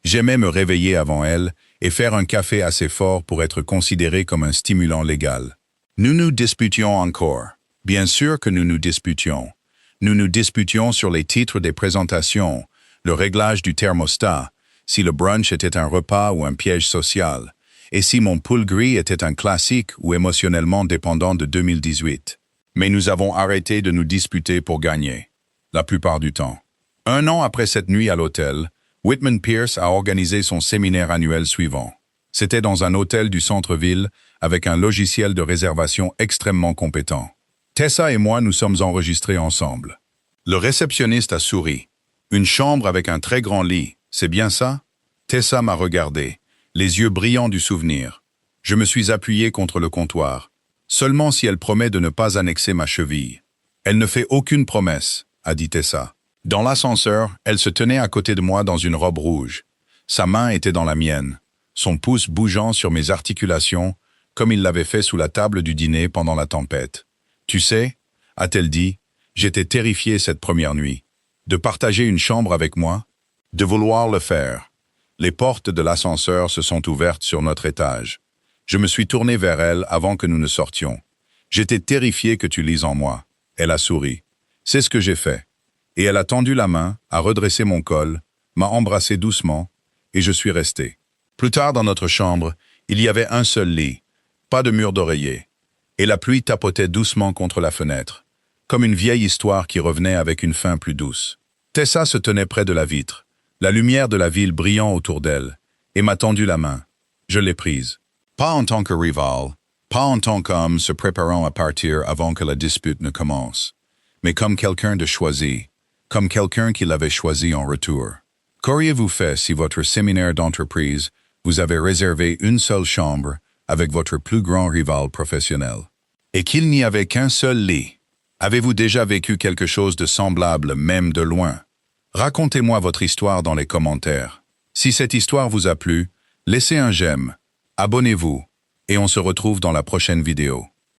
J'aimais me réveiller avant elle et faire un café assez fort pour être considéré comme un stimulant légal. Nous nous disputions encore. Bien sûr que nous nous disputions. Nous nous disputions sur les titres des présentations, le réglage du thermostat, si le brunch était un repas ou un piège social, et si mon pull gris était un classique ou émotionnellement dépendant de 2018. Mais nous avons arrêté de nous disputer pour gagner, la plupart du temps. 1 an après cette nuit à l'hôtel, Whitman Pierce a organisé son séminaire annuel suivant. C'était dans un hôtel du centre-ville avec un logiciel de réservation extrêmement compétent. Tessa et moi nous sommes enregistrés ensemble. Le réceptionniste a souri. Une chambre avec un très grand lit, c'est bien ça? Tessa m'a regardé, les yeux brillants du souvenir. Je me suis appuyé contre le comptoir. Seulement si elle promet de ne pas annexer ma cheville. Elle ne fait aucune promesse, a dit Tessa. Dans l'ascenseur, elle se tenait à côté de moi dans une robe rouge. Sa main était dans la mienne, son pouce bougeant sur mes articulations, comme il l'avait fait sous la table du dîner pendant la tempête. Tu sais, a-t-elle dit, j'étais terrifié cette première nuit. De partager une chambre avec moi, de vouloir le faire. Les portes de l'ascenseur se sont ouvertes sur notre étage. Je me suis tourné vers elle avant que nous ne sortions. J'étais terrifié que tu lises en moi. Elle a souri. C'est ce que j'ai fait. Et elle a tendu la main, a redressé mon col, m'a embrassé doucement, et je suis resté. Plus tard dans notre chambre, il y avait un seul lit, pas de mur d'oreiller, et la pluie tapotait doucement contre la fenêtre, comme une vieille histoire qui revenait avec une fin plus douce. Tessa se tenait près de la vitre, la lumière de la ville brillant autour d'elle, et m'a tendu la main. Je l'ai prise. Pas en tant que rival, pas en tant qu'homme se préparant à partir avant que la dispute ne commence, mais comme quelqu'un de choisi, comme quelqu'un qui l'avait choisi en retour. Qu'auriez-vous fait si votre séminaire d'entreprise vous avait réservé une seule chambre avec votre plus grand rival professionnel? Et qu'il n'y avait qu'un seul lit? Avez-vous déjà vécu quelque chose de semblable, même de loin? Racontez-moi votre histoire dans les commentaires. Si cette histoire vous a plu, laissez un j'aime, abonnez-vous, et on se retrouve dans la prochaine vidéo.